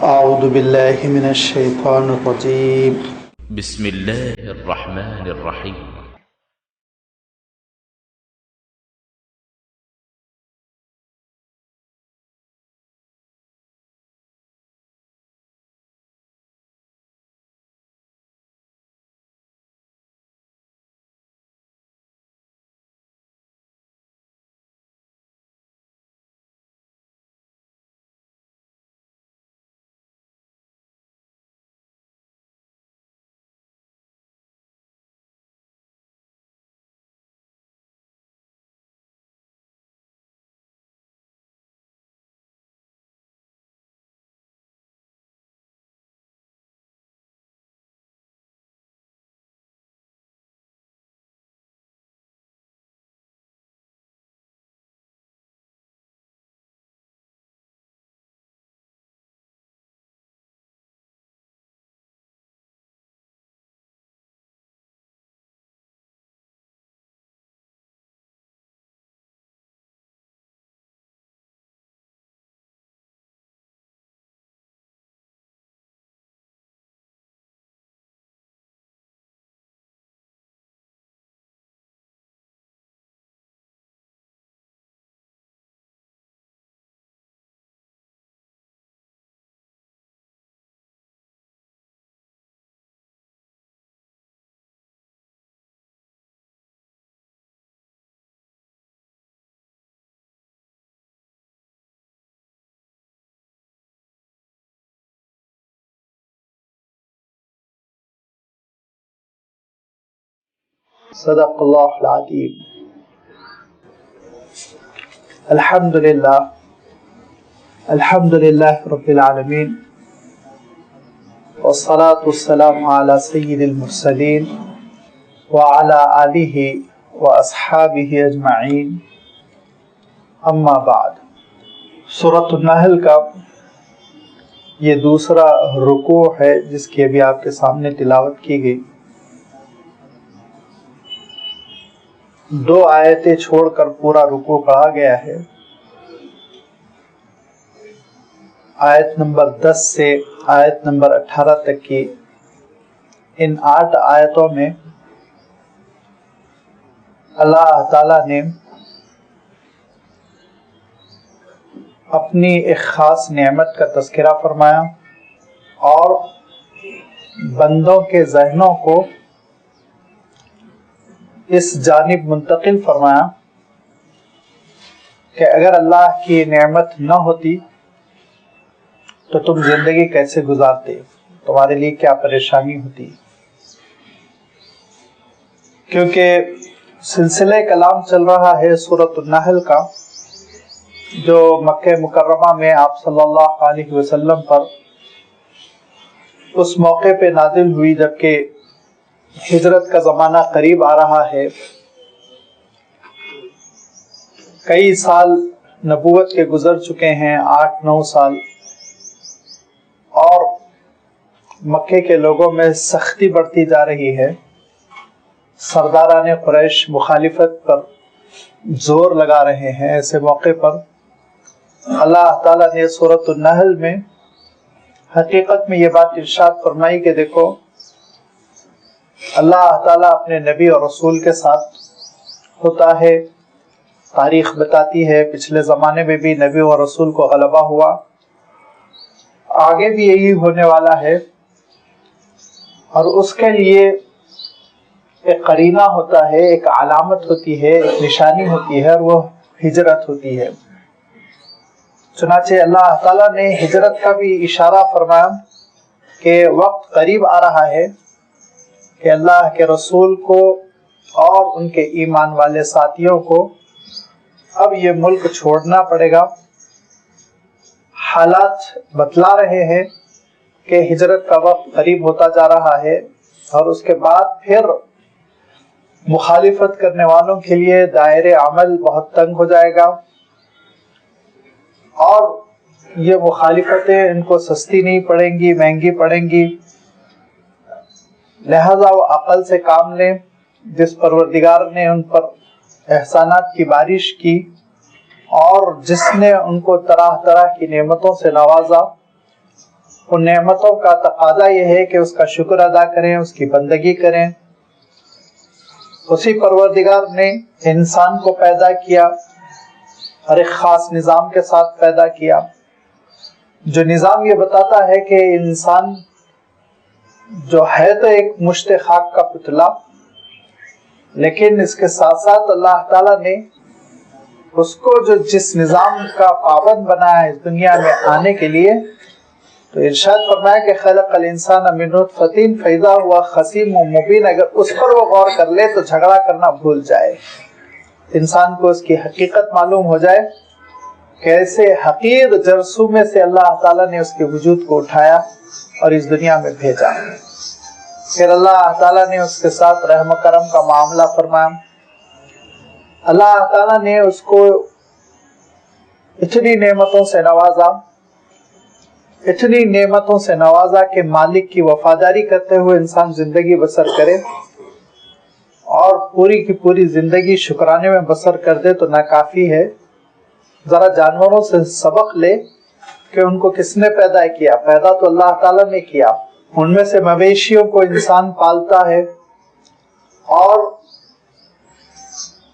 اعوذ باللہ من الشیطان الرجیم بسم اللہ الرحمن الرحیم۔ صدق اللہ العظیم۔ الحمد للہ رب العالمین، والصلاة والسلام علی سید المرسلین وعلی آلہ واصحابہ اجمعین، اما بعد۔ سورۃ النحل کا یہ دوسرا رکوع ہے جس کی ابھی آپ کے سامنے تلاوت کی گئی۔ 2 آیتیں چھوڑ کر پورا رکوع پڑھا گیا ہے۔ آیت نمبر 10 سے آیت نمبر 18 تک کی ان 8 آیتوں میں اللہ تعالی نے اپنی ایک خاص نعمت کا تذکرہ فرمایا اور بندوں کے ذہنوں کو اس جانب منتقل فرمایا کہ اگر اللہ کی نعمت نہ ہوتی تو تم زندگی کیسے گزارتے، تمہارے لیے کیا پریشانی ہوتی۔ کیونکہ سلسلہ کلام چل رہا ہے سورۃ النحل کا، جو مکہ مکرمہ میں آپ صلی اللہ علیہ وسلم پر اس موقع پہ نازل ہوئی جبکہ ہجرت کا زمانہ قریب آ رہا ہے۔ کئی سال نبوت کے گزر چکے ہیں، 8-9 سال، اور مکے کے لوگوں میں سختی بڑھتی جا رہی ہے۔ سرداران قریش مخالفت پر زور لگا رہے ہیں۔ ایسے موقع پر اللہ تعالیٰ نے سورۃ النحل میں حقیقت میں یہ بات ارشاد فرمائی کہ دیکھو، اللہ تعالیٰ اپنے نبی اور رسول کے ساتھ ہوتا ہے۔ تاریخ بتاتی ہے پچھلے زمانے میں بھی نبی اور رسول کو غلبہ ہوا، آگے بھی یہی ہونے والا ہے، اور اس کے لیے ایک قرینہ ہوتا ہے، ایک علامت ہوتی ہے، ایک نشانی ہوتی ہے، اور وہ ہجرت ہوتی ہے۔ چنانچہ اللہ تعالیٰ نے ہجرت کا بھی اشارہ فرمایا کہ وقت قریب آ رہا ہے کہ اللہ کے رسول کو اور ان کے ایمان والے ساتھیوں کو اب یہ ملک چھوڑنا پڑے گا۔ حالات بتلا رہے ہیں کہ ہجرت کا وقت قریب ہوتا جا رہا ہے، اور اس کے بعد پھر مخالفت کرنے والوں کے لیے دائرہ عمل بہت تنگ ہو جائے گا، اور یہ مخالفتیں ان کو سستی نہیں پڑیں گی، مہنگی پڑیں گی۔ لہذا وہ عقل سے کام لیں۔ جس پروردگار نے ان پر احسانات کی بارش کی اور جس نے ان کو طرح طرح کی نعمتوں سے نوازا، ان نعمتوں کا تقاضا یہ ہے کہ اس کا شکر ادا کریں، اس کی بندگی کریں۔ اسی پروردگار نے انسان کو پیدا کیا اور ایک خاص نظام کے ساتھ پیدا کیا، جو نظام یہ بتاتا ہے کہ انسان جو ہے تو ایک مشت خاک کا پتلا، لیکن اس کے ساتھ ساتھ اللہ تعالیٰ نے اس کو جو جس نظام کا پابند بنایا ہے اس دنیا میں آنے کے لیے، تو ارشاد فرمایا کہ خلق الانسان من نطفۃ فاذا هو خصیم مبین۔ اگر اس پر وہ غور کر لے تو جھگڑا کرنا بھول جائے، انسان کو اس کی حقیقت معلوم ہو جائے، کیسے حقیر جرثومے سے اللہ تعالیٰ نے اس کے وجود کو اٹھایا اور اس دنیا میں بھیجا۔ پھر اللہ تعالیٰ نے اس کے ساتھ رحم و کرم کا معاملہ فرمایا۔ اللہ تعالیٰ نے اس کو اتنی نعمتوں سے نوازا، اتنی نعمتوں سے نوازا کہ مالک کی وفاداری کرتے ہوئے انسان زندگی بسر کرے، اور پوری کی پوری زندگی شکرانے میں بسر کر دے تو ناکافی ہے۔ ذرا جانوروں سے سبق لے کہ ان کو کس نے پیدا کیا۔ پیدا تو اللہ تعالیٰ نے کیا، ان میں سے مویشیوں کو انسان پالتا ہے اور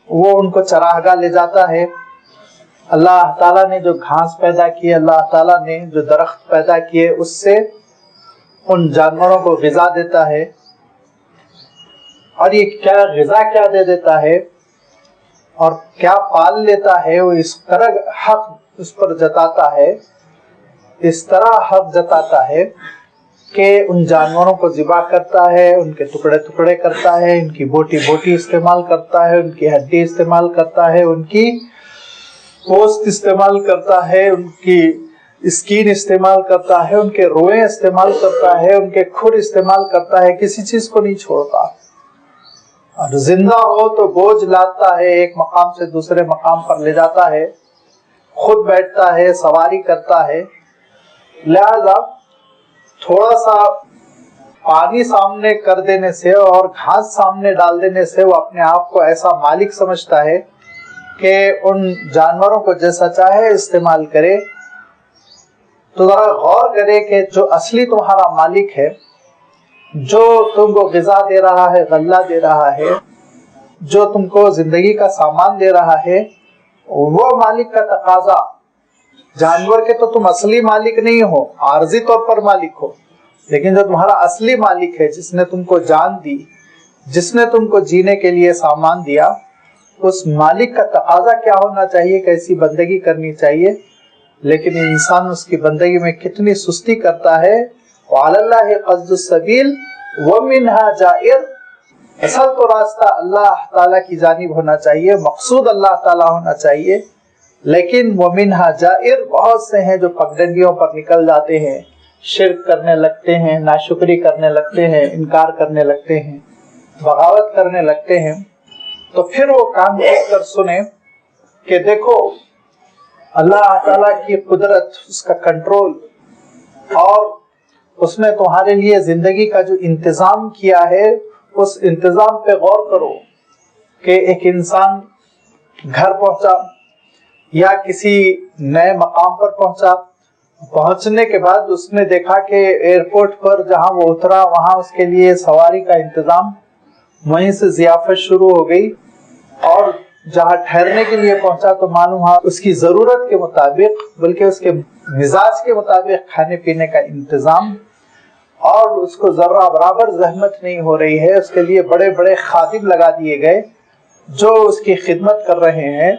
وہ ان کو چراگاہ لے جاتا ہے۔ اللہ تعالیٰ نے جو گھاس پیدا کی، اللہ تعالیٰ نے جو درخت پیدا کیے، اس سے ان جانوروں کو غذا دیتا ہے، اور یہ کیا غذا کیا دے دیتا ہے اور کیا پال لیتا ہے، وہ اس طرح حق اس پر جتاتا ہے، اس طرح حق جتاتا ہے کہ ان جانوروں کو ذبح کرتا ہے، ان کے ٹکڑے ٹکڑے کرتا ہے، ان کی بوٹی بوٹی استعمال کرتا ہے، ان کی ہڈی استعمال کرتا ہے، ان کی پوست استعمال کرتا ہے، ان کی اسکین استعمال کرتا ہے، ان کے روئیں استعمال کرتا ہے، ان کے کھر استعمال کرتا ہے، کسی چیز کو نہیں چھوڑتا۔ اور زندہ ہو تو بوجھ لاتا ہے، ایک مقام سے دوسرے مقام پر لے جاتا ہے، خود بیٹھتا ہے، سواری کرتا ہے۔ لہذا تھوڑا سا پانی سامنے کر دینے سے اور گھاس سامنے ڈال دینے سے وہ اپنے آپ کو ایسا مالک سمجھتا ہے کہ ان جانوروں کو جیسا چاہے استعمال کرے۔ تو ذرا غور کرے کہ جو اصلی تمہارا مالک ہے، جو تم کو غذا دے رہا ہے، غلہ دے رہا ہے، جو تم کو زندگی کا سامان دے رہا ہے، وہ مالک کا تقاضا، جانور کے تو تم اصلی مالک نہیں ہو، عارضی طور پر مالک ہو، لیکن جو تمہارا اصلی مالک ہے، جس نے تم کو جان دی، جس نے تم کو جینے کے لیے سامان دیا، اس مالک کا تقاضا کیا ہونا چاہیے، کیسی بندگی کرنی چاہیے۔ لیکن انسان اس کی بندگی میں کتنی سستی کرتا ہے۔ وعلی اللہ قصد السبیل ومنها جائر، اصل تو راستہ اللہ تعالیٰ کی جانب ہونا چاہیے، مقصود اللہ تعالیٰ ہونا چاہیے، لیکن ومنها جائر، بہت سے ہیں جو پگڈنڈیوں پر نکل جاتے ہیں، شرک کرنے لگتے ہیں، ناشکری کرنے لگتے ہیں، انکار کرنے لگتے ہیں، بغاوت کرنے لگتے ہیں۔ تو پھر وہ کام دیکھ کر سنیں کہ دیکھو اللہ تعالیٰ کی قدرت، اس کا کنٹرول، اور اس نے تمہارے لیے زندگی کا جو انتظام کیا ہے، اس انتظام پہ غور کرو کہ ایک انسان گھر پہنچا یا کسی نئے مقام پر پہنچا، پہنچنے کے بعد اس نے دیکھا کہ ایئرپورٹ پر جہاں وہ اترا وہاں اس کے لیے سواری کا انتظام، وہیں سے ضیافت شروع ہو گئی، اور جہاں ٹھہرنے کے لیے پہنچا تو معلوم ہوا اس کی ضرورت کے مطابق، بلکہ اس کے مزاج کے مطابق کھانے پینے کا انتظام، اور اس کو ذرہ برابر زحمت نہیں ہو رہی ہے، اس کے لیے بڑے بڑے خادم لگا دیے گئے جو اس کی خدمت کر رہے ہیں،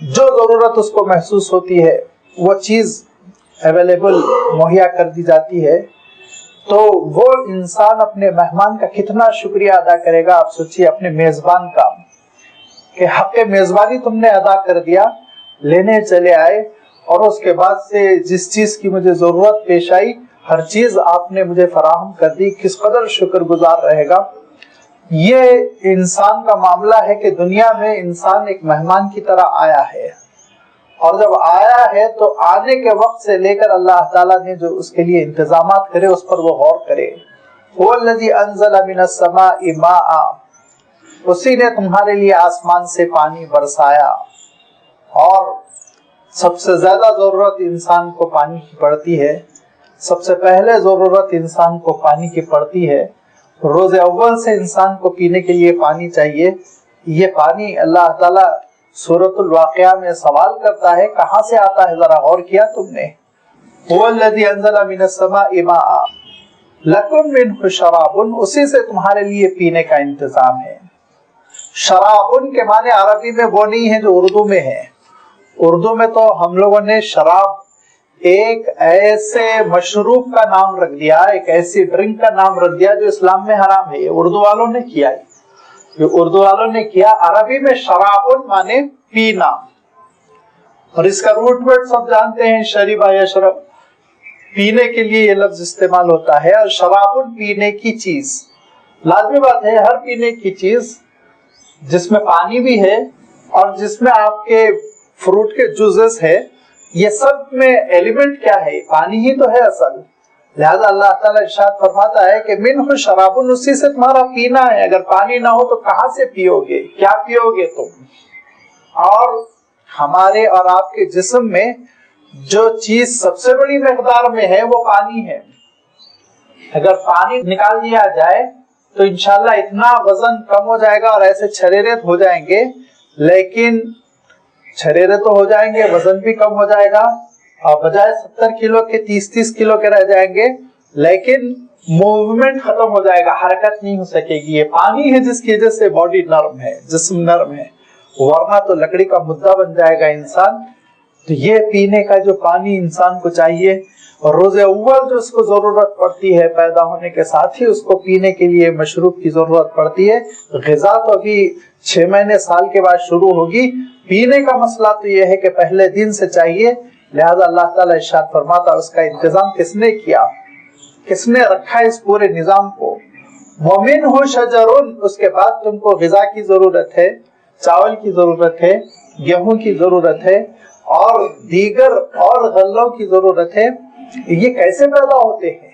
جو ضرورت اس کو محسوس ہوتی ہے وہ چیز اویلیبل مہیا کر دی جاتی ہے۔ تو وہ انسان اپنے مہمان کا کتنا شکریہ ادا کرے گا، آپ سوچیے، اپنے میزبان کا، کہ حق میزبانی تم نے ادا کر دیا، لینے چلے آئے، اور اس کے بعد سے جس چیز کی مجھے ضرورت پیش آئی ہر چیز آپ نے مجھے فراہم کر دی، کس قدر شکر گزار رہے گا۔ یہ انسان کا معاملہ ہے کہ دنیا میں انسان ایک مہمان کی طرح آیا ہے، اور جب آیا ہے تو آنے کے وقت سے لے کر اللہ تعالیٰ نے جو اس کے لیے انتظامات کرے اس پر وہ غور کرے۔ هو الذی انزل من السماء ماء، اسی نے تمہارے لیے آسمان سے پانی برسایا، اور سب سے زیادہ ضرورت انسان کو پانی کی پڑتی ہے، سب سے پہلے ضرورت انسان کو پانی کی پڑتی ہے۔ روز اول سے انسان کو پینے کے لیے پانی چاہیے۔ یہ پانی اللہ تعالیٰ سورۃ الواقعہ میں سوال کرتا ہے کہاں سے آتا ہے، ذرا غور کیا تم نے؟ هو الذی انزل من السماء ماء لکم منہ شراب، اسی سے تمہارے لیے پینے کا انتظام ہے۔ شرابن کے معنی عربی میں وہ نہیں ہے جو اردو میں ہے۔ اردو میں تو ہم لوگوں نے شراب ایک ایسے مشروب کا نام رکھ دیا، ایک ایسی ڈرنک کا نام رکھ دیا جو اسلام میں حرام ہے۔ یہ اردو والوں نے کیا، یہ اردو والوں نے کیا۔ عربی میں شرابن مانے پینا، اور اس کا روٹ ورڈ سب جانتے ہیں، شریبا یشرب، پینے کے لیے یہ لفظ استعمال ہوتا ہے۔ اور شرابن پینے کی چیز، لازمی بات ہے ہر پینے کی چیز جس میں پانی بھی ہے اور جس میں آپ کے فروٹ کے جوزز ہے، یہ سب میں ایلیمنٹ کیا ہے؟ پانی ہی تو ہے اصل۔ لہذا اللہ تعالیٰ ارشاد فرماتا ہے کہ منہ شرابن، اسی سے تمہارا پینا ہے۔ اگر پانی نہ ہو تو کہاں سے پیو گے، کیا پیو گے تم؟ اور ہمارے اور آپ کے جسم میں جو چیز سب سے بڑی مقدار میں ہے وہ پانی ہے۔ اگر پانی نکال دیا جائے تو انشاءاللہ اتنا وزن کم ہو جائے گا اور ایسے چھریرے ہو جائیں گے، لیکن چھریرے تو ہو جائیں گے، وزن بھی کم ہو جائے گا، اور بجائے 70 کلو کے 30 کلو کے رہ جائیں گے، لیکن موومنٹ ختم ہو جائے گا، حرکت نہیں ہو سکے گی۔ یہ پانی ہے جس کی وجہ سے باڈی نرم ہے، جسم نرم ہے، ورنہ تو لکڑی کا مدعا بن جائے گا انسان۔ تو یہ پینے کا جو پانی انسان کو چاہیے، اور روز اول جو اس کو ضرورت پڑتی ہے، پیدا ہونے کے ساتھ ہی اس کو پینے کے لیے مشروب کی ضرورت پڑتی ہے۔ غذا تو ابھی 6 مہینے سال کے بعد شروع ہوگی، پینے کا مسئلہ تو یہ ہے کہ پہلے دن سے چاہیے۔ لہذا اللہ تعالیٰ ارشاد فرماتا اس کا انتظام کس نے کیا، کس نے رکھا اس پورے نظام کو؟ وَمِنْهُ شَجَرٌ، اس کے بعد تم کو غذا کی ضرورت ہے، چاول کی ضرورت ہے، گیہوں کی ضرورت ہے، اور دیگر اور غلوں کی ضرورت ہے۔ یہ کیسے پیدا ہوتے ہیں؟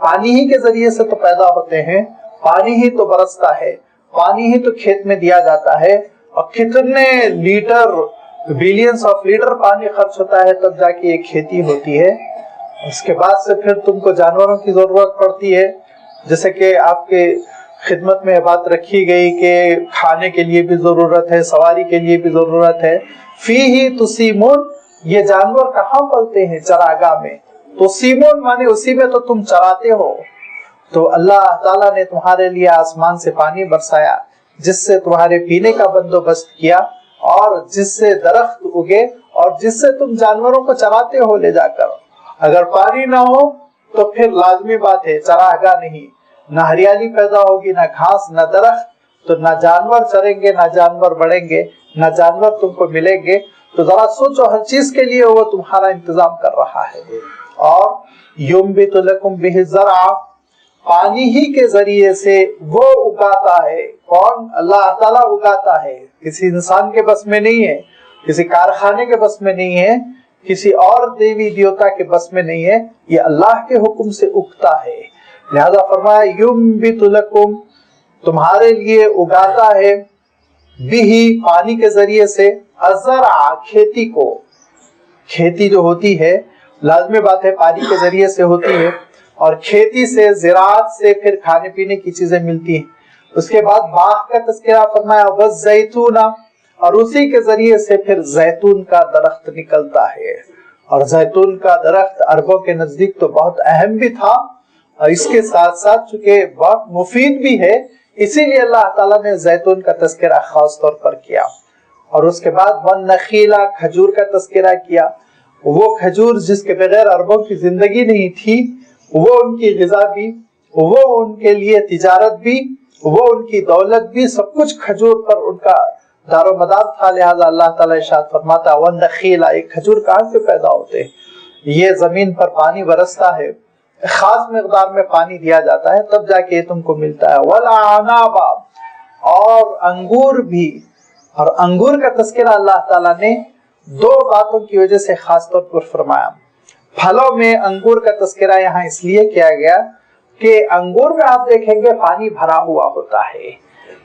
پانی ہی کے ذریعے سے تو پیدا ہوتے ہیں، پانی ہی تو برستا ہے، پانی ہی تو کھیت میں دیا جاتا ہے، اور کتنے لیٹر، بلینز آف لیٹر پانی خرچ ہوتا ہے تب جا کے یہ کھیتی ہوتی ہے۔ اس کے بعد سے پھر تم کو جانوروں کی ضرورت پڑتی ہے، جیسے کہ آپ کے خدمت میں بات رکھی گئی کہ کھانے کے لیے بھی ضرورت ہے، سواری کے لیے بھی ضرورت ہے۔ فیہ تسیمون، یہ جانور کہاں پلتے ہیں؟ چراگاہ میں۔ تسیمون مانے اسی میں تو تم چراتے ہو۔ تو اللہ تعالیٰ نے تمہارے لیے آسمان سے پانی برسایا، جس سے تمہارے پینے کا بندوبست کیا، اور جس سے درخت اگے، اور جس سے تم جانوروں کو چراتے ہو لے جا کر۔ اگر پانی نہ ہو تو پھر لازمی بات ہے چراگاہ نہیں، نہ ہریالی پیدا ہوگی، نہ گھاس، نہ درخت، تو نہ جانور چریں گے، نہ جانور بڑھیں گے، نہ جانور تم کو ملیں گے۔ تو ذرا سوچو، ہر چیز کے لیے وہ تمہارا انتظام کر رہا ہے۔ اور ینبت لکم بہ الزرع، پانی ہی کے ذریعے سے وہ اگاتا ہے۔ کون؟ اللہ تعالیٰ اگاتا ہے، کسی انسان کے بس میں نہیں ہے، کسی کارخانے کے بس میں نہیں ہے، کسی اور دیوی دیوتا کے بس میں نہیں ہے، یہ اللہ کے حکم سے اگتا ہے۔ لہذا فرمایا ینبت لکم، تمہارے لیے اگاتا ہے، بھی پانی کے ذریعے سے، الزرع، کھیتی کو۔ کھیتی جو ہوتی ہے لازمی بات ہے پانی کے ذریعے سے ہوتی ہے، اور کھیتی سے، زراعت سے پھر کھانے پینے کی چیزیں ملتی ہیں۔ اس کے بعد باغ کا تذکرہ فرمایا، والزیتون، اور اسی کے ذریعے سے پھر زیتون کا درخت نکلتا ہے۔ اور زیتون کا درخت عربوں کے نزدیک تو بہت اہم بھی تھا، اور اس کے ساتھ ساتھ چونکہ بہت مفید بھی ہے، اسی لیے اللہ تعالیٰ نے زیتون کا تذکرہ خاص طور پر کیا۔ اور اس کے بعد والنخیل، کھجور کا تذکرہ کیا، وہ کھجور جس کے بغیر عربوں کی زندگی نہیں تھی، وہ ان کی غذا بھی، وہ ان کے لیے تجارت بھی، وہ ان کی دولت بھی، سب کچھ کھجور پر ان کا دار و مدار تھا۔ لہذا اللہ تعالیٰ ارشاد فرماتا والنخیل، ایک کھجور کہاں سے پیدا ہوتے ہیں؟ یہ زمین پر پانی برستا ہے، خاص مقدار میں پانی دیا جاتا ہے، تب جا کے یہ تم کو ملتا ہے۔ والاعناب، اور انگور بھی۔ اور انگور کا تذکرہ اللہ تعالیٰ نے 2 باتوں کی وجہ سے خاص طور پر فرمایا۔ پھلوں میں انگور کا تذکرہ یہاں اس لیے کیا گیا کہ انگور میں آپ دیکھیں گے پانی بھرا ہوا ہوتا ہے،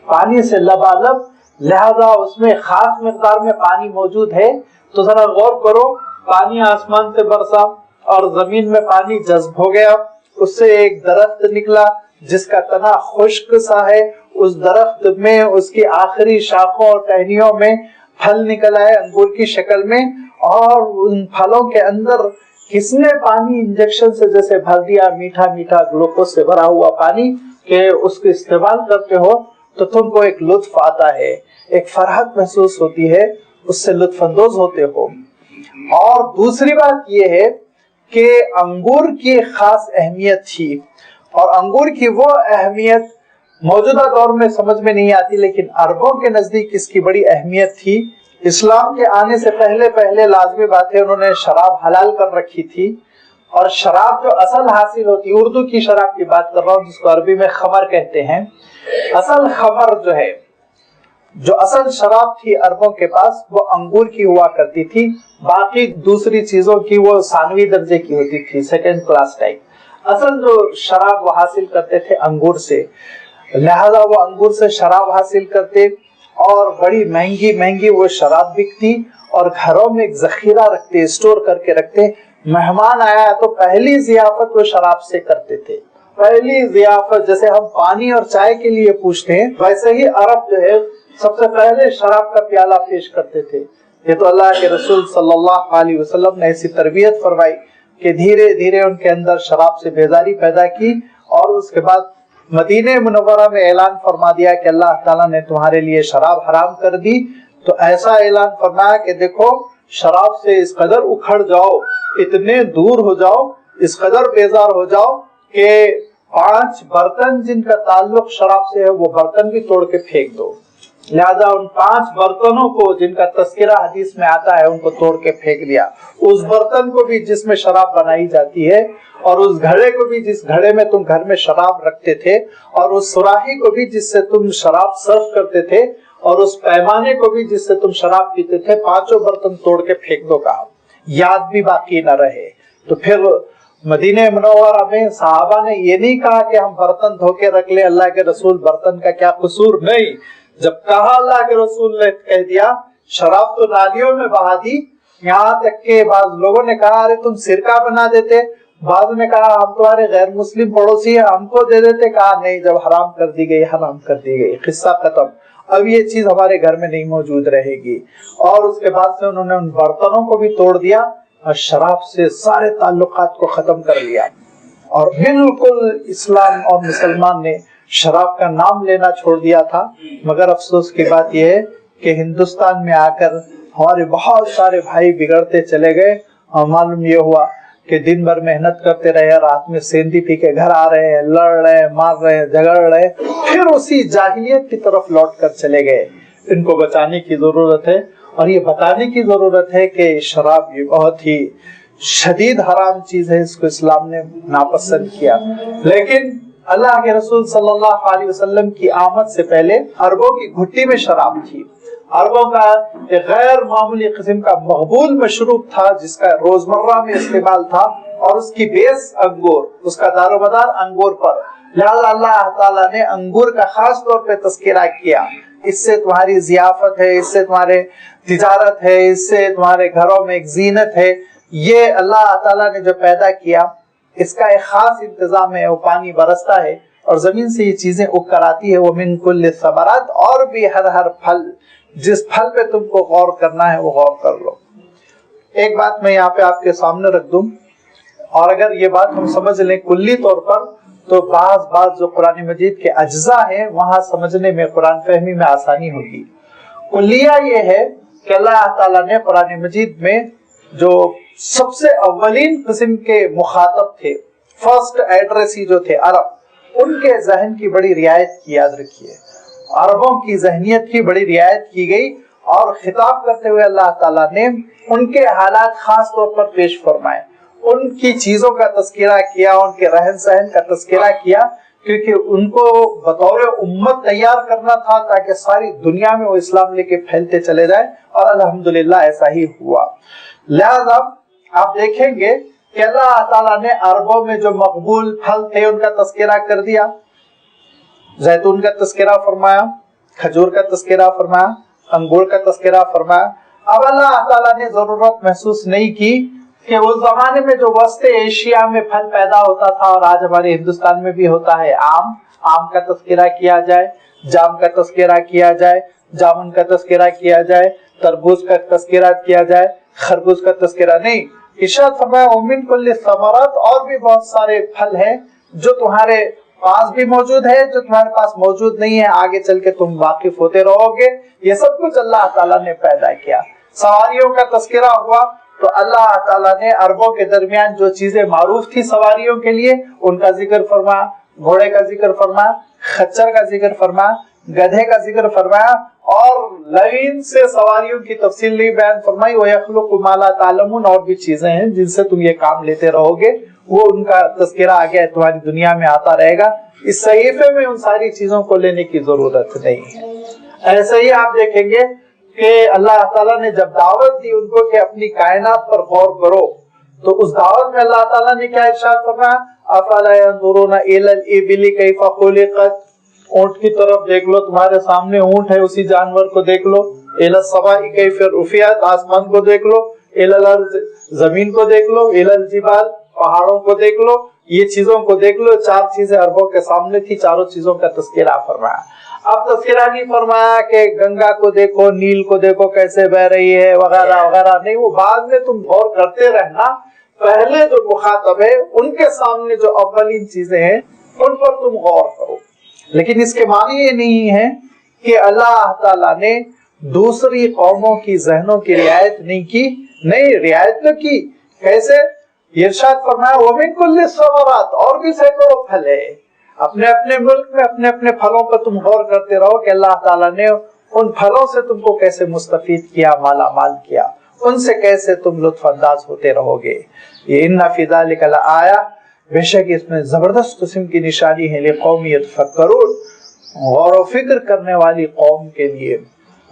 پانی سے لبالب لہذا اس میں خاص مقدار میں پانی موجود ہے. تو ذرا غور کرو، پانی آسمان سے برسا اور زمین میں پانی جذب ہو گیا، اس سے ایک درخت نکلا جس کا تنا خشک سا ہے، اس درخت میں اس کی آخری شاخوں اور ٹہنیوں میں پھل نکل آئے انگور کی شکل میں، اور ان پھلوں کے اندر کس نے پانی انجیکشن سے جیسے بھر دیا، میٹھا میٹھا گلوکوز سے بھرا ہوا پانی، کہ اس کو استعمال کرتے ہو تو تم کو ایک لطف آتا ہے، ایک فرحت محسوس ہوتی ہے، اس سے لطف اندوز ہوتے ہو. اور دوسری بات یہ ہے کہ انگور کی خاص اہمیت تھی، اور انگور کی وہ اہمیت موجودہ دور میں سمجھ میں نہیں آتی، لیکن عربوں کے نزدیک اس کی بڑی اہمیت تھی. اسلام کے آنے سے پہلے لازمی بات ہے انہوں نے شراب حلال کر رکھی تھی، اور شراب جو اصل حاصل ہوتی، اردو کی شراب کی بات کر رہا ہوں جس کو عربی میں خمر کہتے ہیں، اصل خمر جو ہے، جو اصل شراب تھی عربوں کے پاس، وہ انگور کی ہوا کرتی تھی، باقی دوسری چیزوں کی وہ ثانوی درجے کی ہوتی تھی، سیکنڈ کلاس ٹائپ. اصل جو شراب وہ حاصل کرتے تھے انگور سے، لہذا وہ انگور سے شراب حاصل کرتے، اور بڑی مہنگی مہنگی وہ شراب بکتی، اور گھروں میں ایک ذخیرہ رکھتے، اسٹور کر کے رکھتے. مہمان آیا تو پہلی ضیافت وہ شراب سے کرتے تھے. پہلی ضیافت جیسے ہم پانی اور چائے کے لیے پوچھتے ہیں، ویسے ہی عرب جو ہے سب سے پہلے شراب کا پیالہ پیش کرتے تھے. یہ تو اللہ کے رسول صلی اللہ علیہ وسلم نے ایسی تربیت فرمائی کہ دھیرے دھیرے ان کے اندر شراب سے بیزاری پیدا کی، اور اس کے بعد مدینہ منورہ میں اعلان فرما دیا کہ اللہ تعالیٰ نے تمہارے لیے شراب حرام کر دی. تو ایسا اعلان فرمایا کہ دیکھو شراب سے اس قدر اکھڑ جاؤ، اتنے دور ہو جاؤ، اس قدر بیزار ہو جاؤ کہ 5 برتن جن کا تعلق شراب سے ہے وہ برتن بھی توڑ کے پھینک دو. لہذا ان 5 برتنوں کو جن کا تذکرہ حدیث میں آتا ہے ان کو توڑ کے پھینک دیا. اس برتن کو بھی جس میں شراب بنائی جاتی ہے، اور اس گھڑے کو بھی جس گھڑے میں تم گھر میں شراب رکھتے تھے، اور اس سراہی کو بھی جس سے تم شراب سرو کرتے تھے، اور اس پیمانے کو بھی جس سے تم شراب پیتے تھے، 5 برتن توڑ کے پھینک دو کہا، یاد بھی باقی نہ رہے. تو پھر مدینہ منورہ میں صحابہ نے یہ نہیں کہا کہ ہم برتن دھو کے رکھ لیں، اللہ کے رسول برتن کا کیا قصور، نہیں. جب کہا اللہ کے رسول نے کہہ دیا شراب تو نالیوں میں بہا دی. یہاں تک کہ بعض لوگوں نے کہا ارے تم سرکہ بنا دیتے، بعض نے کہا ہم تمہارے غیر مسلم پڑوسی ہیں ہم کو دے دیتے. کہا نہیں، جب حرام کر دی گئی حرام کر دی گئی، قصہ ختم، اب یہ چیز ہمارے گھر میں نہیں موجود رہے گی. اور اس کے بعد سے انہوں نے ان برتنوں کو بھی توڑ دیا اور شراب سے سارے تعلقات کو ختم کر لیا. اور بالکل اسلام اور مسلمان نے شراب کا نام لینا چھوڑ دیا تھا. مگر افسوس کی بات یہ ہے کہ ہندوستان میں آ کر ہمارے بہت سارے بھائی بگڑتے چلے گئے، اور معلوم یہ ہوا کہ دن بھر محنت کرتے رہے، رات میں سیندی پی کے گھر آ رہے ہیں، لڑ رہے ہیں، مار رہے ہیں، جھگڑ رہے ہیں، پھر اسی جاہلیت کی طرف لوٹ کر چلے گئے. ان کو بچانے کی ضرورت ہے، اور یہ بتانے کی ضرورت ہے کہ شراب یہ بہت ہی شدید حرام چیز ہے، اس کو اسلام نے ناپسند کیا. لیکن اللہ کے رسول صلی اللہ علیہ وسلم کی آمد سے پہلے عربوں کی گھٹی میں شراب تھی. عربوں کا ایک غیر معمولی قسم کا مقبول مشروب تھا جس کا روزمرہ میں استعمال تھا، اور اس کی بیس انگور، اس کا دار و مدار انگور پر. لہذا اللہ تعالیٰ نے انگور کا خاص طور پہ تذکرہ کیا. اس سے تمہاری ضیافت ہے، اس سے تمہارے تجارت ہے، اس سے تمہارے گھروں میں ایک زینت ہے. یہ اللہ تعالیٰ نے جو پیدا کیا اس کا ایک خاص انتظام ہے. وہ پانی برستا ہے اور زمین سے یہ چیزیں اگ کر آتی ہے. وَمِن كُلِّ الثَّمَرَاتِ، اور بھی ہر پھل، جس پھل پہ تم کو غور کرنا ہے وہ غور کر لو. ایک بات میں یہاں پہ آپ کے سامنے رکھ دوں، اور اگر یہ بات ہم سمجھ لیں کلی طور پر تو بعض جو قرآن مجید کے اجزاء ہیں وہاں سمجھنے میں، قرآن فہمی میں آسانی ہوگی. کلیہ یہ ہے کہ اللہ تعالیٰ نے قرآن مجید میں جو سب سے اولین قسم کے مخاطب تھے، فرسٹ ایڈریسی جو تھے عرب، ان کے ذہن کی بڑی رعایت کی. یاد رکھیے عربوں کی ذہنیت کی بڑی رعایت کی گئی، اور خطاب کرتے ہوئے اللہ تعالیٰ نے ان کے حالات خاص طور پر پیش فرمائے، ان کی چیزوں کا تذکرہ کیا، ان کے رہن سہن کا تذکرہ کیا، کیونکہ ان کو بطور امت تیار کرنا تھا تاکہ ساری دنیا میں وہ اسلام لے کے پھیلتے چلے جائیں، اور الحمدللہ ایسا ہی ہوا. لہذا آپ دیکھیں گے کہ اللہ تعالیٰ نے عربوں میں جو مقبول پھل تھے ان کا تذکرہ کر دیا. زیتون کا تذکرہ فرمایا، کھجور کا تذکرہ فرمایا، انگور کا تذکرہ فرمایا. اب اللہ تعالیٰ نے ضرورت محسوس نہیں کی کہ اس زمانے میں جو وسط ایشیا میں پھل پیدا ہوتا تھا اور آج ہمارے ہندوستان میں بھی ہوتا ہے، آم کا تذکرہ کیا جائے، جام کا تذکرہ کیا جائے، جامن کا تذکرہ کیا جائے، تربوز کا تذکرہ کیا جائے، خربوز کا تذکرہ نہیں. ارشاد فرمایا ومن کل ثمرات، اور بھی بہت سارے پھل ہیں جو تمہارے پاس بھی موجود ہے، جو تمہارے پاس موجود نہیں ہے، آگے چل کے تم واقف ہوتے رہو گے. یہ سب کچھ اللہ تعالیٰ نے پیدا کیا. سواریوں کا تذکرہ ہوا تو اللہ تعالیٰ نے عربوں کے درمیان جو چیزیں معروف تھی سواریوں کے لیے ان کا ذکر فرمایا، گھوڑے کا ذکر فرمایا، خچر کا ذکر فرمایا، گدھے کا ذکر فرمایا، اور لوین سے سواریوں کی تفصیل نہیں بیان فرمائی. وَيَخْلُقُ مَا لَا تَعْلَمُونَ، اور بھی چیزیں ہیں جن سے تم یہ کام لیتے رہو گے، وہ ان کا تذکرہ آگے تمہاری دنیا میں آتا رہے گا. اس صحیفے میں ان ساری چیزوں کو لینے کی ضرورت نہیں ہے. ایسے ہی آپ دیکھیں گے کہ اللہ تعالیٰ نے جب دعوت دی ان کو کہ اپنی کائنات پر غور کرو، تو اس دعوت میں اللہ تعالیٰ نے کیا ارشاد فرمایا؟ أَفَلَا يَنْظُرُونَ إِلَى الْإِبِلِ كَيْفَ خُلِقَتْ، اونٹ کی طرف دیکھ لو، تمہارے سامنے اونٹ ہے، اسی جانور کو دیکھ لو. إِلَى السَّمَاءِ كَيْفَ رُفِعَتْ، آسمان کو دیکھ لو. إِلَى الْأَرْضِ، زمین کو دیکھ لو. إِلَى الْجِبَالِ، پہاڑوں کو دیکھ لو. یہ چیزوں کو دیکھ لو. چار چیزیں عربوں کے سامنے تھی، چاروں چیزوں کا تذکرہ فرمایا. اب تذکرہ نہیں فرمایا کہ گنگا کو دیکھو، نیل کو دیکھو کیسے بہ رہی ہے وغیرہ وغیرہ، نہیں، وہ بعد میں تم غور کرتے رہنا. پہلے جو مخاطب ہے ان کے سامنے جو اولین چیزیں ہیں ان پر تم غور کرو. لیکن اس کے معنی یہ نہیں ہے کہ اللہ تعالیٰ نے دوسری قوموں کی ذہنوں کی رعایت نہیں کی. نہیں، رعایت تو کی. کیسے؟ ارشاد فرمایا وَمِن كُلِّ الثَّمَرَاتِ، اور بھی سینکڑوں پھل ہے. اپنے اپنے ملک میں اپنے اپنے پھلوں پر تم غور کرتے رہو کہ اللہ تعالیٰ نے ان پھلوں سے تم کو کیسے مستفید کیا، مالا مال کیا، ان سے کیسے تم لطف انداز ہوتے رہو گے. یہ اِنَّ فِي ذَلِكَ لَآیَةً، بے شک اس میں زبردست قسم کی نشانی ہے. لِقَوْمٍ يَتَفَکَّرُونَ، غور و فکر کرنے والی قوم کے لیے.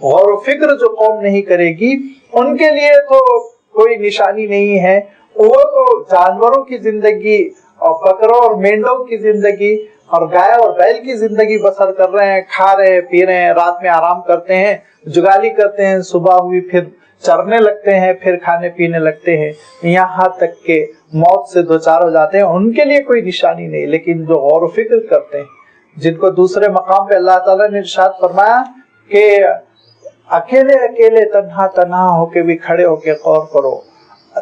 غور و فکر جو قوم نہیں کرے گی ان کے لیے تو کوئی نشانی نہیں ہے. وہ تو جانوروں کی زندگی اور بکروں اور مینڈوں کی زندگی اور گائے اور بیل کی زندگی بسر کر رہے ہیں، کھا رہے ہیں، پی رہے ہیں، رات میں آرام کرتے ہیں، جگالی کرتے ہیں، صبح ہوئی پھر چرنے لگتے ہیں، پھر کھانے پینے لگتے ہیں، یہاں تک کہ موت سے دوچار ہو جاتے ہیں. ان کے لیے کوئی نشانی نہیں. لیکن جو غور و فکر کرتے ہیں، جن کو دوسرے مقام پہ اللہ تعالیٰ نے ارشاد فرمایا کہ اکیلے اکیلے تنہا تنہا ہو کے بھی کھڑے ہو کے غور کرو،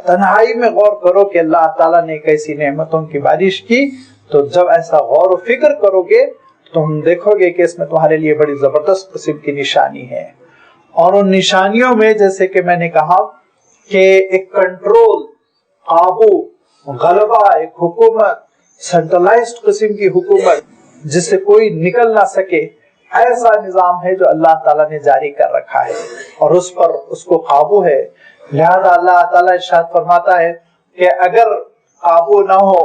تنہائی میں غور کرو کہ اللہ تعالیٰ نے کیسی نعمتوں کی بارش کی. تو جب ایسا غور و فکر کرو گے تو ہم دیکھو گے کہ اس میں تمہارے لیے بڑی زبردست قسم کی نشانی ہے. اور ان نشانیوں میں جیسے کہ میں نے کہا کہ ایک کنٹرول، قابو، غلبہ، ایک حکومت، سینٹرلائزڈ قسم کی حکومت جس سے کوئی نکل نہ سکے، ایسا نظام ہے جو اللہ تعالیٰ نے جاری کر رکھا ہے اور اس پر اس کو قابو ہے. لہذا اللہ تعالیٰ ارشاد فرماتا ہے کہ اگر قابو نہ ہو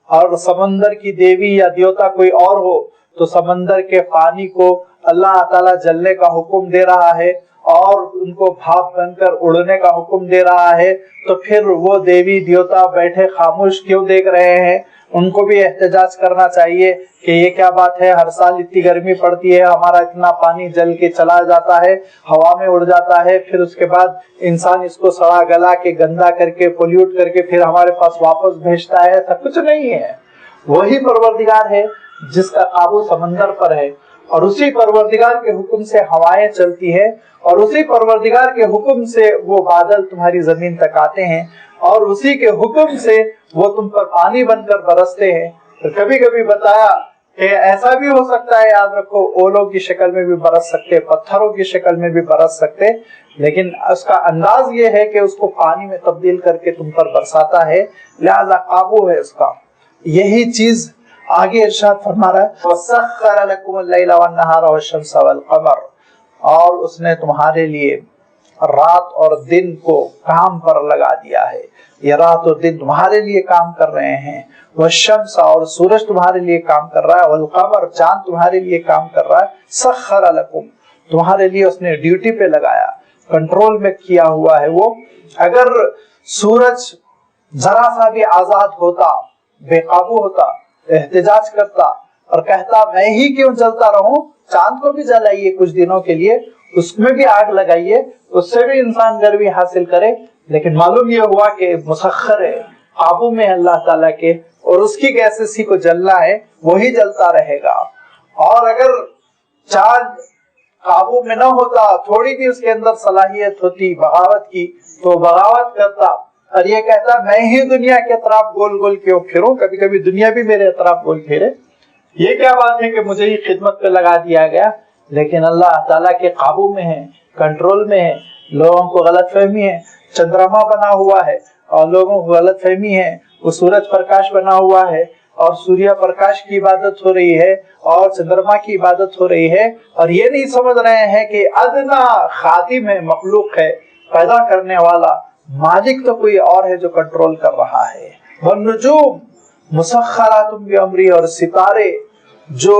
اور سمندر کی دیوی یا دیوتا کوئی اور ہو تو سمندر کے پانی کو اللہ تعالیٰ جلنے کا حکم دے رہا ہے اور ان کو بھاپ بن کر اڑنے کا حکم دے رہا ہے، تو پھر وہ دیوی دیوتا بیٹھے خاموش کیوں دیکھ رہے ہیں؟ ان کو بھی احتجاج کرنا چاہیے کہ یہ کیا بات ہے، ہر سال اتنی گرمی پڑتی ہے، ہمارا اتنا پانی جل کے چلا جاتا ہے، ہوا میں اڑ جاتا ہے، پھر اس کے بعد انسان اس کو سڑا گلا کے گندا کر کے پولیوٹ کر کے پھر ہمارے پاس واپس بھیجتا ہے. ایسا کچھ نہیں ہے. وہی پروردگار ہے جس کا قابو سمندر پر ہے، اور اسی پروردگار کے حکم سے ہوائیں چلتی ہیں، اور اسی پروردگار کے حکم سے وہ بادل تمہاری زمین تک آتے ہیں، اور اسی کے حکم سے وہ تم پر پانی بن کر برستے ہیں. کبھی کبھی بتایا کہ ایسا بھی ہو سکتا ہے، یاد رکھو، اولوں کی شکل میں بھی برس سکتے، پتھروں کی شکل میں بھی برس سکتے، لیکن اس کا انداز یہ ہے کہ اس کو پانی میں تبدیل کر کے تم پر برساتا ہے. لہذا قابو ہے اس کا. یہی چیز آگے ارشاد فرما رہا ہے وَسَخَّرَ لَكُمُ اللَّيْلَ وَالنَّهَارَ وَالشَّمْسَ وَالْقَمَرَ، اور اس نے تمہارے لیے رات اور دن کو کام پر لگا دیا ہے. یہ رات اور دن تمہارے لیے کام کر رہے ہیں. وَالشَّمْسَ، اور سورج تمہارے لیے کام کر رہا ہے. وَالْقَمَرَ، چاند تمہارے لیے کام کر رہا ہے. سَخَّرَ لَكُمْ، تمہارے لیے اس نے ڈیوٹی پہ لگایا، کنٹرول میں کیا ہوا ہے. وہ اگر سورج ذرا سا بھی آزاد ہوتا، بے قابو ہوتا، احتجاج کرتا، اور کہتا میں ہی کیوں جلتا رہوں، چاند کو بھی جلائیے کچھ دنوں کے لیے، اس میں بھی آگ لگائیے، اس سے بھی انسان گرمی حاصل کرے۔ لیکن معلوم یہ ہوا کہ مسخر ہے، قابو میں اللہ تعالیٰ کے، اور اس کی گیسیسی کو جلنا ہے، وہی جلتا رہے گا۔ اور اگر چاند قابو میں نہ ہوتا، تھوڑی بھی اس کے اندر صلاحیت ہوتی بغاوت کی، تو بغاوت کرتا اور یہ کہتا میں ہی دنیا کے اطراف گول گول کیوں پھروں، کبھی کبھی دنیا بھی میرے اطراف گول پھرے، یہ کیا بات ہے کہ مجھے ہی خدمت پہ لگا دیا گیا۔ لیکن اللہ تعالیٰ کے قابو میں ہے، کنٹرول میں ہے۔ لوگوں کو غلط فہمی ہے، چندرما بنا ہوا ہے اور لوگوں کو غلط فہمی ہے وہ سورج پرکاش بنا ہوا ہے، اور سوریہ پرکاش کی عبادت ہو رہی ہے اور چندرما کی عبادت ہو رہی ہے، اور یہ نہیں سمجھ رہے ہیں کہ ادنا خادم ہے، مخلوق ہے، پیدا کرنے والا مالک تو کوئی اور ہے جو کنٹرول کر رہا ہے۔ والنجوم مسخرات بامری، اور ستارے جو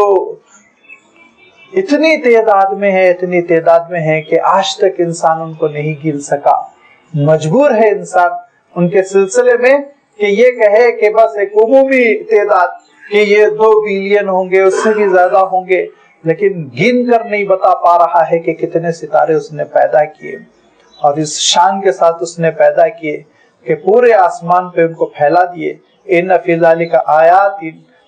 اتنی تعداد میں ہے، اتنی تعداد میں ہے کہ آج تک انسان ان کو نہیں گن سکا۔ مجبور ہے انسان ان کے سلسلے میں کہ یہ کہے کہ بس ایک عمومی تعداد کہ یہ 2 بلین ہوں گے، اس سے بھی زیادہ ہوں گے، لیکن گن کر نہیں بتا پا رہا ہے کہ کتنے ستارے اس نے پیدا کیے، اور اس شان کے ساتھ اس نے پیدا کیے کہ پورے آسمان پہ ان کو پھیلا دیے۔ ان فی ذلک آیات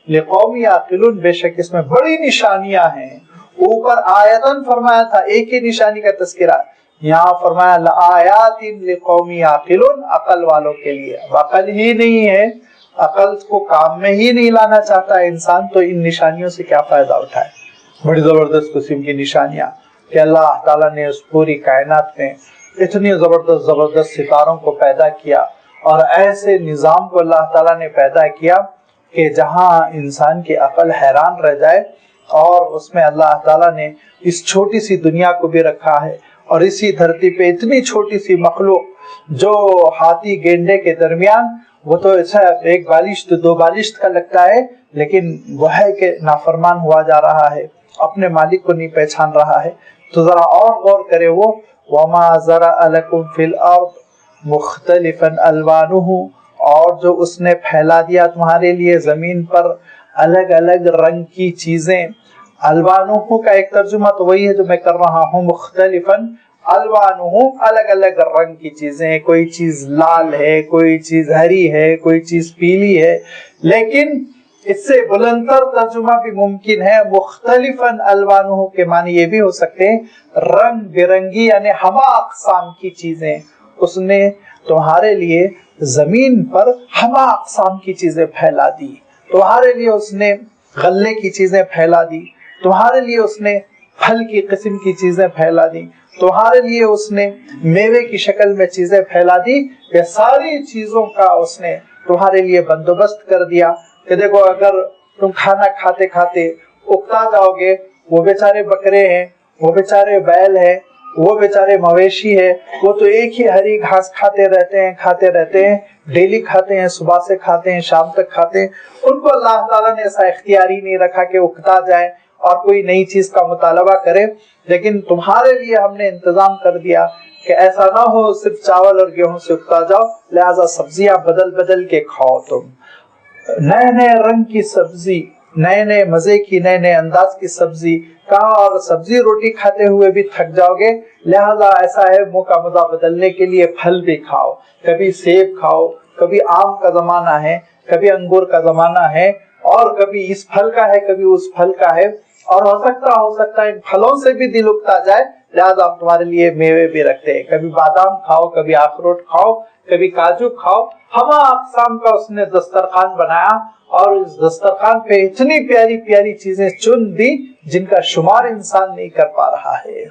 لقوم یعقلون، بے شک اس میں بڑی نشانیاں ہیں۔ اوپر آیتن فرمایا تھا، ایک ہی نشانی کا تذکرہ، یہاں فرمایا لآیات لقوم یعقلون، عقل والوں کے لیے۔ اب عقل ہی نہیں ہے، عقل کو کام میں ہی نہیں لانا چاہتا انسان، تو ان نشانیوں سے کیا فائدہ اٹھائے۔ بڑی زبردست قسم کی نشانیاں کہ اللہ تعالیٰ نے اس پوری کائنات میں اتنی زبردست ستاروں کو پیدا کیا، اور ایسے نظام کو اللہ تعالیٰ نے پیدا کیا کہ جہاں انسان کی عقل حیران رہ جائے، اور اس میں اللہ تعالیٰ نے اس چھوٹی سی دنیا کو بھی رکھا ہے، اور اسی دھرتی پہ اتنی چھوٹی سی مخلوق جو ہاتھی گینڈے کے درمیان، وہ تو ایسا 1 بالشت 2 بالشت کا لگتا ہے، لیکن وہ ہے کہ نافرمان ہوا جا رہا ہے، اپنے مالک کو نہیں پہچان رہا ہے۔ تو ذرا اور غور کرے وہ وَمَا زَرَعَ لَكُمْ فِي الْأَرْضِ مُخْتَلِفًا أَلْوَانُهُ، اور جو اس نے پھیلا دیا تمہارے لیے زمین پر الگ الگ رنگ کی چیزیں۔ الوانہ کا ایک ترجمہ تو وہی ہے جو میں کر رہا ہوں، مختلفاً الوانہ، الگ الگ رنگ کی چیزیں، کوئی چیز لال ہے، کوئی چیز ہری ہے، کوئی چیز پیلی ہے، لیکن اس سے بلندتر ترجمہ بھی ممکن ہے، مختلفاً الوانہ کے معنی یہ بھی ہو سکتے ہیں رنگ برنگی، یعنی ہمہ اقسام کی چیزیں اس نے تمہارے لیے زمین پر ہمہ اقسام کی چیزیں پھیلا دی۔ تمہارے لیے اس نے غلے کی چیزیں پھیلا دی، تمہارے لیے اس نے پھل کی قسم کی چیزیں پھیلا دی، تمہارے لیے اس نے میوے کی شکل میں چیزیں پھیلا دی۔ یہ ساری چیزوں کا اس نے تمہارے لیے بندوبست کر دیا کہ دیکھو اگر تم کھانا کھاتے کھاتے اکتا جاؤ گے، وہ بیچارے بکرے ہیں، وہ بیچارے بیل ہیں، وہ بیچارے مویشی ہے، وہ تو ایک ہی ہری گھاس کھاتے رہتے ہیں، ڈیلی کھاتے ہیں، صبح سے کھاتے ہیں، شام تک کھاتے ہیں۔ ان کو اللہ تعالیٰ نے ایسا اختیار ہی نہیں رکھا کہ اکتا جائے اور کوئی نئی چیز کا مطالبہ کرے، لیکن تمہارے لیے ہم نے انتظام کر دیا کہ ایسا نہ ہو صرف چاول اور گیہوں سے اکتا جاؤ، لہٰذا سبزیاں بدل بدل کے کھاؤ، تم نئے نئے رنگ کی سبزی، نئے نئے مزے کی، نئے نئے انداز کی سبزی کہاں، اور سبزی روٹی کھاتے ہوئے بھی تھک جاؤ گے، لہذا ایسا ہے منہ کا مزہ بدلنے کے لیے پھل بھی کھاؤ، کبھی سیب کھاؤ، کبھی آم کا زمانہ ہے، کبھی انگور کا زمانہ ہے، اور کبھی اس پھل کا ہے، کبھی اس پھل کا ہے، اور ہو سکتا ہے ان پھلوں سے بھی دل اکتا جائے، لہذا ہم تمہارے لیے میوے بھی رکھتے ہیں، کبھی بادام کھاؤ، کبھی اخروٹ کھاؤ، کبھی کاجو کھاؤ، ہمہ اقسام کا اس نے دسترخوان بنایا، اور اس دسترخوان پہ اتنی پیاری پیاری چیزیں چن دی جن کا شمار انسان نہیں کر پا رہا ہے۔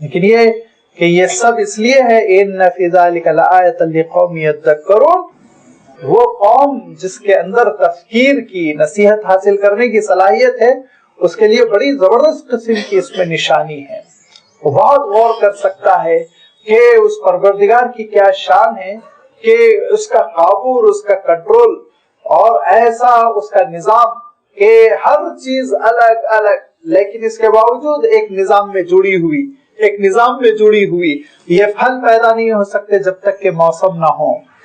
لیکن یہ کہ یہ سب اس لیے ہے ان فی ذلک لآیۃ لقوم یذکرون، وہ قوم جس کے اندر تفکیر کی، نصیحت حاصل کرنے کی صلاحیت ہے، اس کے لیے بڑی زبردست قسم کی اس میں نشانی ہے۔ وہ بہت غور کر سکتا ہے کہ اس پروردگار کی کیا شان ہے، کہ اس کا قابو اور اس کا کنٹرول، اور ایسا اس کا نظام کہ ہر چیز الگ الگ لیکن اس کے باوجود ایک نظام میں جڑی ہوئی۔ یہ پھل پیدا نہیں ہو سکتے جب تک کہ موسم نہ ہو،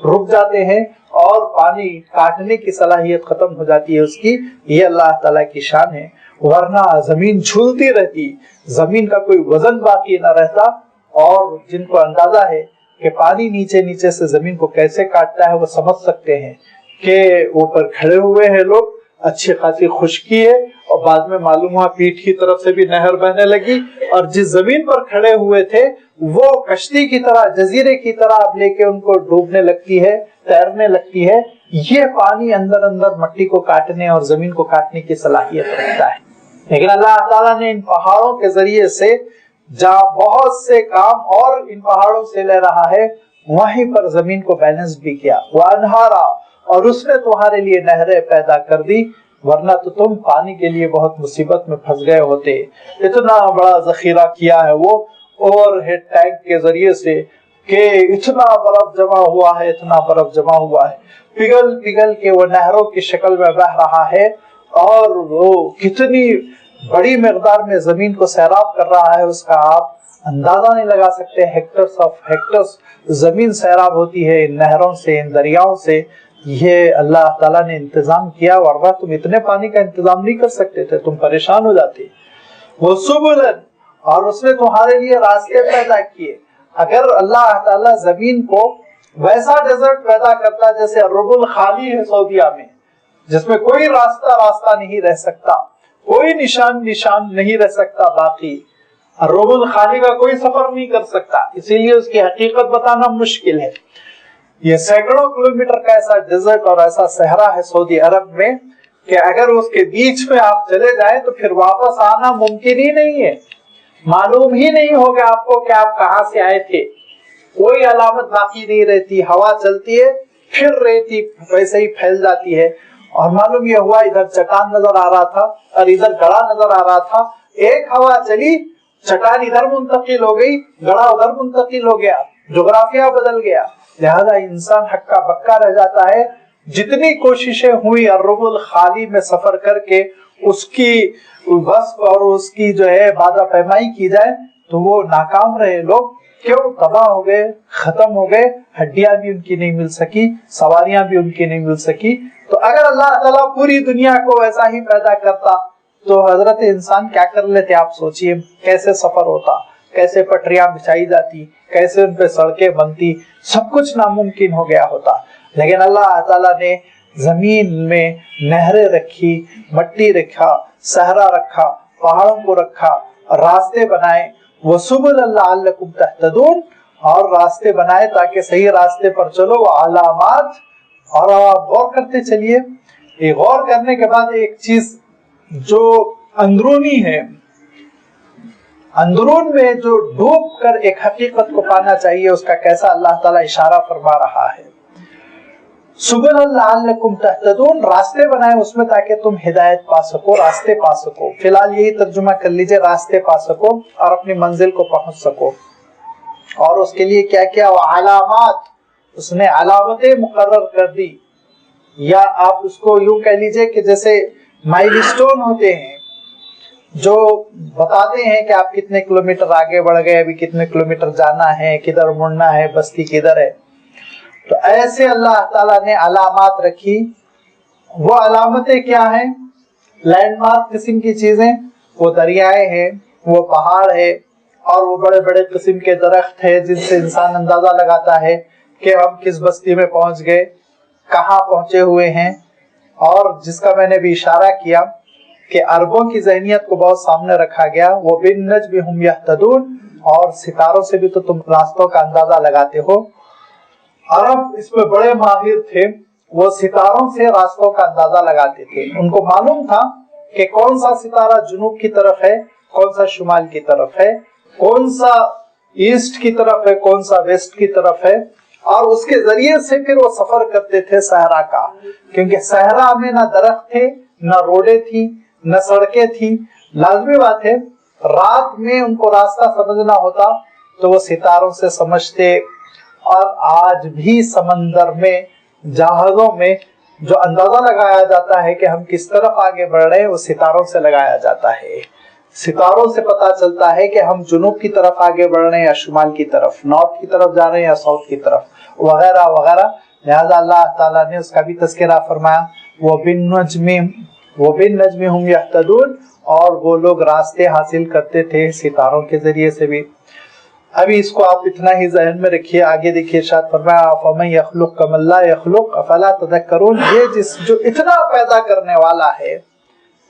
رک جاتے ہیں اور پانی کاٹنے کی صلاحیت ختم ہو جاتی ہے اس کی. یہ اللہ تعالیٰ کی شان ہے. ورنہ زمین جھولتی رہتی, زمین کا کوئی وزن باقی نہ رہتا. اور جن کو اندازہ ہے کہ پانی نیچے نیچے سے زمین کو کیسے کاٹتا ہے وہ سمجھ سکتے ہیں کہ اوپر کھڑے ہوئے ہیں لوگ, اچھی خاصی خشکی ہے, اور بعد میں معلوم ہوا پیٹھ کی طرف سے بھی نہر بہنے لگی, اور جس زمین پر کھڑے ہوئے تھے وہ کشتی کی طرح, جزیرے کی طرح اب لے کے ان کو ڈوبنے لگتی ہے, تیرنے لگتی ہے. یہ پانی اندر اندر مٹی کو کاٹنے اور زمین کو کاٹنے کی صلاحیت رکھتا ہے. لیکن اللہ تعالیٰ نے ان پہاڑوں کے ذریعے سے جہاں بہت سے کام اور ان پہاڑوں سے لے رہا ہے, وہیں پر زمین کو بیلنس بھی کیا. وانہارا, اور اس نے تمہارے لیے نہریں پیدا کر دی, ورنہ تو تم پانی کے لیے بہت مصیبت میں پھنس گئے ہوتے. اتنا بڑا ذخیرہ کیا ہے وہ اوور ہیڈ ٹینک کے ذریعے سے کہ اتنا برف جمع ہوا ہے, اتنا برف جمع ہوا ہے, پگھل پگھل کے وہ نہروں کی شکل میں بہ رہا ہے, اور وہ کتنی بڑی مقدار میں زمین کو سیراب کر رہا ہے اس کا آپ اندازہ نہیں لگا سکتے. ہیکٹرز آف ہیکٹرز زمین سیراب ہوتی ہے ان نہروں سے, ان دریاؤں سے. یہ اللہ تعالیٰ نے انتظام کیا, ورنہ تم اتنے پانی کا انتظام نہیں کر سکتے تھے, تم پریشان ہو جاتے. وہ سبلن, اور اس نے تمہارے لیے راستے پیدا کیے. اگر اللہ تعالیٰ زمین کو ویسا ڈیزرٹ پیدا کرتا جیسے رب الخالی ہے سعودیہ میں, جس میں کوئی راستہ نہیں رہ سکتا, کوئی نشان نہیں رہ سکتا باقی, رب الخالی کا کوئی سفر نہیں کر سکتا, اسی لیے اس کی حقیقت بتانا مشکل ہے. یہ سینکڑوں کلومیٹر کا ایسا ڈیزرٹ اور ایسا صحرا ہے سعودی عرب میں کہ اگر اس کے بیچ میں آپ چلے جائیں تو پھر واپس آنا ممکن ہی نہیں ہے. معلوم ہی نہیں ہوگا آپ کو کہ آپ کہاں سے آئے تھے, کوئی علامت باقی نہیں رہتی. ہوا چلتی ہے پھر ریتی ویسے ہی پھیل جاتی ہے, اور معلوم یہ ہوا ادھر چٹان نظر آ رہا تھا اور ادھر گڑا نظر آ رہا تھا. ایک ہوا چلی, چٹان ادھر منتقل ہو گئی, گڑا ادھر منتقل ہو گیا, جغرافیہ بدل گیا. لہذا انسان ہکا بکا رہ جاتا ہے. جتنی کوششیں ہوئی رب الخالی میں سفر کر کے اس کی وصف اور اس کی جو ہے وعدہ پیمائی کی جائے تو وہ ناکام رہے. لوگ کیوں تباہ ہو گئے, ختم ہو گئے, ہڈیاں بھی ان کی نہیں مل سکی, سواریاں بھی ان کی نہیں مل سکی. تو اگر اللہ تعالیٰ پوری دنیا کو ویسا ہی پیدا کرتا تو حضرت انسان کیا کر لیتے, آپ سوچئے کیسے سفر ہوتا, کیسے پٹریاں بچھائی جاتی, کیسے ان پہ سڑکیں بنتی, سب کچھ ناممکن ہو گیا ہوتا. لیکن اللہ تعالیٰ نے زمین میں نہریں رکھی, مٹی رکھا, صحرا رکھا, پہاڑوں کو رکھا, راستے بنائے. وَسُبُلًا لَعَلَّكُمْ تَهْتَدُونَ, اور راستے بنائے تاکہ صحیح راستے پر چلو. علامات, اور آپ غور کرتے چلیے. یہ غور کرنے کے بعد ایک چیز جو اندرونی ہے, اندرون میں جو ڈوب کر ایک حقیقت کو پانا چاہیے, اس کا کیسا اللہ تعالیٰ اشارہ فرما رہا ہے. سبلا لعلکم تہتدون, راستے بنائے اس میں تاکہ تم ہدایت پا سکو, راستے پا سکو. فی الحال یہی ترجمہ کر لیجئے, راستے پا سکو اور اپنی منزل کو پہنچ سکو. اور اس کے لیے کیا کیا, علامات, اس نے علامتیں مقرر کر دی. یا آپ اس کو یوں کہہ لیجئے کہ جیسے مائل سٹون ہوتے ہیں جو بتاتے ہیں کہ آپ کتنے کلومیٹر آگے بڑھ گئے, ابھی کتنے کلومیٹر جانا ہے, کدھر مڑنا ہے, بستی کدھر ہے. تو ایسے اللہ تعالیٰ نے علامات رکھی. وہ علامتیں کیا ہیں, لینڈ مارک قسم کی چیزیں. وہ دریائے ہیں, وہ پہاڑ ہے, اور وہ بڑے بڑے قسم کے درخت ہیں جن سے انسان اندازہ لگاتا ہے کہ ہم کس بستی میں پہنچ گئے, کہاں پہنچے ہوئے ہیں. اور جس کا میں نے بھی اشارہ کیا کہ عربوں کی ذہنیت کو بہت سامنے رکھا گیا. وہ بالنجم ہم یہتدون, اور ستاروں سے بھی تو تم راستوں کا اندازہ لگاتے ہو. عرب اس میں بڑے ماہر تھے, وہ ستاروں سے راستوں کا اندازہ لگاتے تھے. ان کو معلوم تھا کہ کون سا ستارہ جنوب کی طرف ہے, کون سا شمال کی طرف ہے, کون سا ایسٹ کی طرف ہے, کون سا ویسٹ کی طرف ہے. اور اس کے ذریعے سے پھر وہ سفر کرتے تھے صحرا کا, کیونکہ صحرا میں نہ درخت تھے, نہ روڈیں تھی, نہ سڑکیں تھی. لازمی بات ہے رات میں ان کو راستہ سمجھنا ہوتا تو وہ ستاروں سے سمجھتے. اور آج بھی سمندر میں, جہازوں میں جو اندازہ لگایا جاتا ہے کہ ہم کس طرف آگے بڑھ رہے ہیں, وہ ستاروں سے لگایا جاتا ہے. ستاروں سے پتا چلتا ہے کہ ہم جنوب کی طرف آگے بڑھ رہے ہیں یا شمال کی طرف، نارتھ کی طرف جا رہے ہیں یا ساؤتھ کی طرف، وغیرہ وغیرہ۔ لہذا اللہ تعالیٰ نے اس کا بھی تذکرہ فرمایا، وَبِالنَّجْمِ هُمْ يَهْتَدُونَ، اور وہ لوگ راستے حاصل کرتے تھے ستاروں کے ذریعے سے بھی۔ ابھی اس کو آپ اتنا ہی ذہن میں رکھیے، آگے دیکھیے ارشاد فرمایا فَمَن يَخْلُقْ كَمَن لَّا يَخْلُقْ أَفَلَا تَذَكَّرُونَ، یہ جو اتنا پیدا کرنے والا ہے،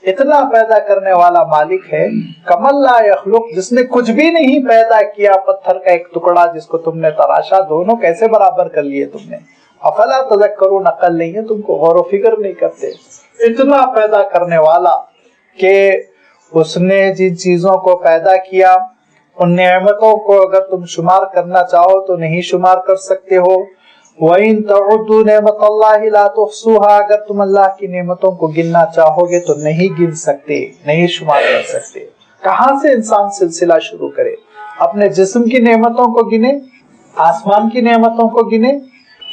اتنا پیدا کرنے والا مالک ہے، کمل لا یخلق، جس نے کچھ بھی نہیں پیدا کیا، پتھر کا ایک ٹکڑا جس کو تم نے تراشا، دونوں کیسے برابر کر لیے تم نے؟ افلا تذکرون، عقل نہیں ہے تم کو، غور و فکر نہیں کرتے؟ اتنا پیدا کرنے والا کہ اس نے جن چیزوں کو پیدا کیا، ان نعمتوں کو اگر تم شمار کرنا چاہو تو نہیں شمار کر سکتے ہو۔ وَإِن تَعُدُّوا نِعْمَتَ اللَّهِ لَا تُحْصُوهَا، اگر تم اللہ کی نعمتوں کو گننا چاہو گے تو نہیں گن سکتے، نہیں شمار کر سکتے۔ کہاں سے انسان سلسلہ شروع کرے؟ اپنے جسم کی نعمتوں کو گنے، آسمان کی نعمتوں کو گنے،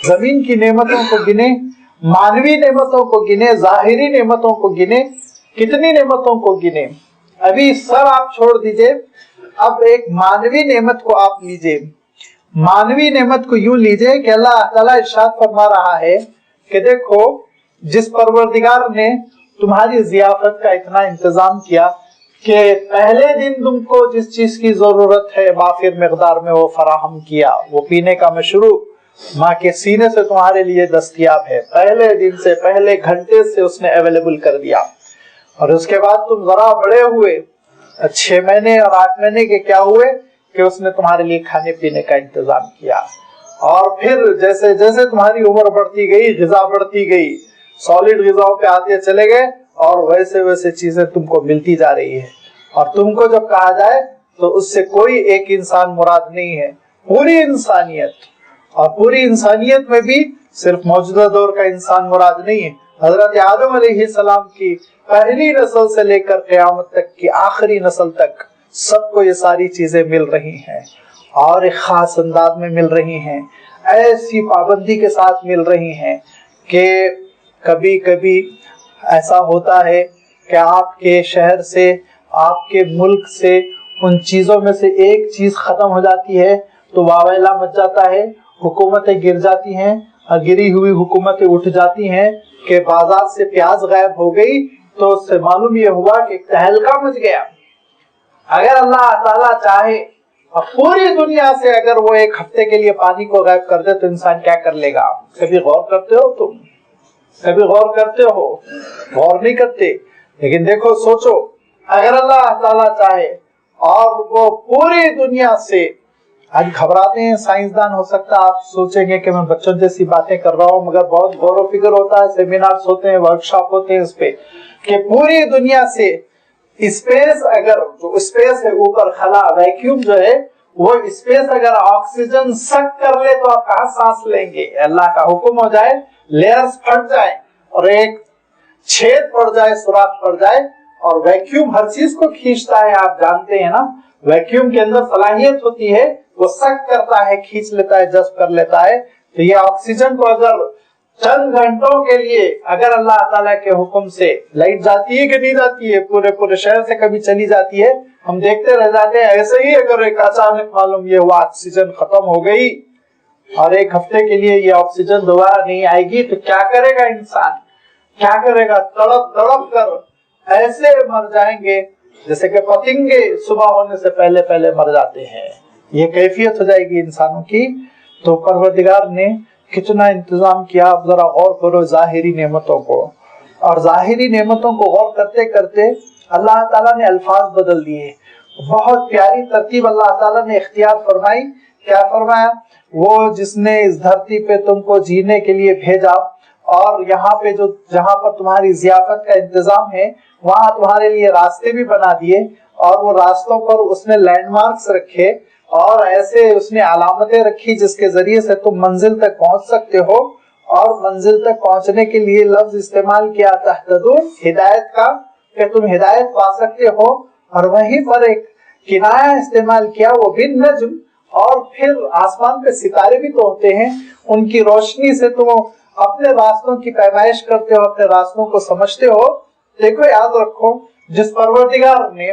زمین کی نعمتوں کو گنے، مانوی نعمتوں کو گنے، ظاہری نعمتوں کو گنے، کتنی نعمتوں کو گنے؟ ابھی سب آپ چھوڑ دیجئے، اب ایک مانوی نعمت کو آپ لیجئے۔ مانوی نعمت کو یوں لیجئے کہ اللہ تعالیٰ ارشاد فرما رہا ہے کہ دیکھو، جس پروردگار نے تمہاری ضیافت کا اتنا انتظام کیا کہ پہلے دن تم کو جس چیز کی ضرورت ہے وافر مقدار میں وہ فراہم کیا، وہ پینے کا مشروب ماں کے سینے سے تمہارے لیے دستیاب ہے، پہلے دن سے، پہلے گھنٹے سے اس نے اویلیبل کر دیا۔ اور اس کے بعد تم ذرا بڑے ہوئے، 6 مہینے اور 8 مہینے کے کیا ہوئے کہ اس نے تمہارے لیے کھانے پینے کا انتظام کیا۔ اور پھر جیسے جیسے تمہاری عمر بڑھتی گئی، غذا بڑھتی گئی، سالڈ غذاؤں پہ آتے چلے گئے، اور ویسے ویسے چیزیں تم کو ملتی جا رہی ہے۔ اور تم کو جب کہا جائے تو اس سے کوئی ایک انسان مراد نہیں ہے، پوری انسانیت۔ اور پوری انسانیت میں بھی صرف موجودہ دور کا انسان مراد نہیں ہے، حضرت آدم علیہ السلام کی پہلی نسل سے لے کر قیامت تک کی آخری نسل تک سب کو یہ ساری چیزیں مل رہی ہیں، اور ایک خاص انداز میں مل رہی ہیں، ایسی پابندی کے ساتھ مل رہی ہیں کہ کبھی کبھی ایسا ہوتا ہے کہ آپ کے شہر سے، آپ کے ملک سے ان چیزوں میں سے ایک چیز ختم ہو جاتی ہے تو واویلا مچ جاتا ہے، حکومتیں گر جاتی ہیں، اور گری ہوئی حکومتیں اٹھ جاتی ہیں کہ بازار سے پیاز غائب ہو گئی تو اس سے معلوم یہ ہوا کہ ایک تہلکہ مچ گیا۔ اگر اللہ تعالیٰ چاہے اور پوری دنیا سے اگر وہ ایک ہفتے کے لیے پانی کو غائب کر دے تو انسان کیا کر لے گا؟ کبھی غور کرتے ہو تم؟ کبھی غور کرتے ہو؟ غور نہیں کرتے۔ لیکن دیکھو، سوچو، اگر اللہ تعالیٰ چاہے اور وہ پوری دنیا سے، آج گھبراتے ہیں سائنسدان، ہو سکتا ہے آپ سوچیں گے کہ میں بچوں جیسی باتیں کر رہا ہوں، مگر بہت غور و فکر ہوتا ہے، سیمینارز ہوتے ہیں، ورکشاپ ہوتے ہیں اس پہ، کہ پوری دنیا سے اسپیس، اگر جو اسپیس ہے اوپر خلا، ویکیوم جو ہے، وہ اسپیس اگر آکسیجن سک کر لے تو آپ کہاں سانس لیں گے؟ اللہ کا حکم ہو جائے، لیئرز پھٹ جائیں اور ایک چھید پڑ جائے، سوراخ پڑ جائے، اور ویکیوم ہر چیز کو کھینچتا ہے، آپ جانتے ہیں نا، ویکیوم کے اندر صلاحیت ہوتی ہے، وہ سک کرتا ہے، کھینچ لیتا ہے، جذب کر لیتا ہے۔ تو یہ آکسیجن کو اگر چند گھنٹوں کے لیے اگر اللہ تعالیٰ کے حکم سے، لائٹ جاتی ہے کہ نہیں جاتی ہے، پورے شہر سے کبھی چلی جاتی ہے، ہم دیکھتے رہ جاتے ہیں، ایسے ہی اگر ایک اچانک معلوم یہ ہوا آکسیجن ختم ہو گئی اور ایک ہفتے کے لیے یہ آکسیجن دوبارہ نہیں آئے گی تو کیا کرے گا انسان؟ کیا کرے گا؟ تڑپ تڑپ کر ایسے مر جائیں گے جیسے کہ پتنگے صبح ہونے سے پہلے پہلے مر جاتے ہیں۔ یہ کیفیت ہو جائے گی انسانوں کی۔ تو پروردگار نے کتنا انتظام کیا، آپ ذرا غور کرو ظاہری نعمتوں کو، اور ظاہری نعمتوں کو غور کرتے کرتے اللہ تعالیٰ نے الفاظ بدل دیے، بہت پیاری ترتیب اللہ تعالیٰ نے اختیار فرمائی۔ کیا فرمایا؟ وہ جس نے اس دھرتی پہ تم کو جینے کے لیے بھیجا، اور یہاں پہ جہاں پر تمہاری ضیافت کا انتظام ہے وہاں تمہارے لیے راستے بھی بنا دیے، اور وہ راستوں پر اس نے لینڈ مارکس رکھے، اور ایسے اس نے علامتیں رکھی جس کے ذریعے سے تم منزل تک پہنچ سکتے ہو۔ اور منزل تک پہنچنے کے لیے لفظ استعمال کیا تہتدون، ہدایت کا، کہ تم ہدایت پا سکتے ہو، اور وہیں پر ایک کنایا استعمال کیا، وہ بالنجم، اور پھر آسمان پہ ستارے بھی تو ہوتے ہیں، ان کی روشنی سے تم اپنے راستوں کی پیمائش کرتے ہو، اپنے راستوں کو سمجھتے ہو۔ دیکھو، یاد رکھو، جس پروردگار نے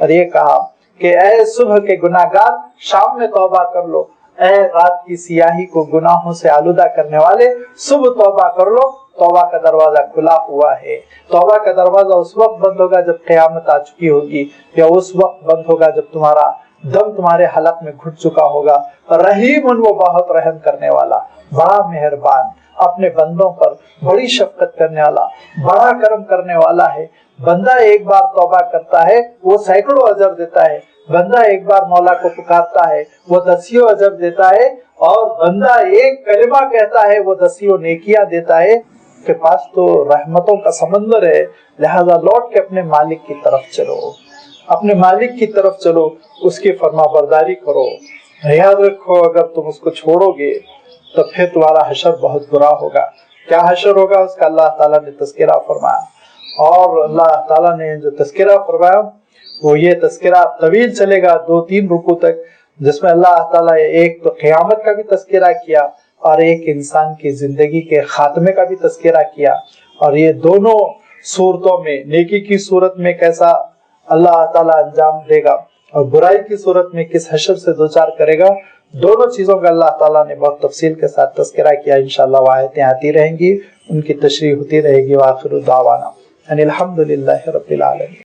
اور یہ کہا کہ اے صبح کے گناہگار شام میں توبہ کر لو، اے رات کی سیاہی کو گناہوں سے آلودہ کرنے والے صبح توبہ کر لو، توبہ کا دروازہ کھلا ہوا ہے۔ توبہ کا دروازہ اس وقت بند ہوگا جب قیامت آ چکی ہوگی، یا اس وقت بند ہوگا جب تمہارا دم تمہارے حلق میں گھٹ چکا ہوگا۔ رحیم وہ بہت رحم کرنے والا، بڑا مہربان، اپنے بندوں پر بڑی شفقت کرنے والا، بڑا کرم کرنے والا ہے۔ بندہ ایک بار توبہ کرتا ہے وہ سینکڑوں اجر دیتا ہے، بندہ ایک بار مولا کو پکارتا ہے وہ دسیوں اجر دیتا ہے، اور بندہ ایک کلمہ کہتا ہے وہ دسیوں نیکیاں دیتا ہے۔ کے پاس تو رحمتوں کا سمندر ہے، لہذا لوٹ کے اپنے مالک کی طرف چلو، اپنے مالک کی طرف چلو، اس کی فرما برداری کرو۔ یاد رکھو اگر تم اس کو چھوڑو گے تو پھر تمہارا حشر بہت برا ہوگا۔ کیا حشر ہوگا اس کا اللہ تعالیٰ نے تذکرہ فرمایا، اور اللہ تعالیٰ نے جو تذکرہ فرمایا وہ یہ تذکرہ طویل چلے گا 2-3 رکوع تک، جس میں اللہ تعالیٰ ایک تو قیامت کا بھی تذکرہ کیا اور ایک انسان کی زندگی کے خاتمے کا بھی تذکرہ کیا، اور یہ دونوں صورتوں میں نیکی کی صورت میں کیسا اللہ تعالیٰ انجام دے گا اور برائی کی صورت میں کس حشر سے دوچار کرے گا، دونوں چیزوں کا اللہ تعالیٰ نے بہت تفصیل کے ساتھ تذکرہ کیا۔ انشاءاللہ وہ آیتیں آتی رہیں گی، ان کی تشریح ہوتی رہے گی۔ وآخر دعوانا ان الحمدللہ رب العالمین۔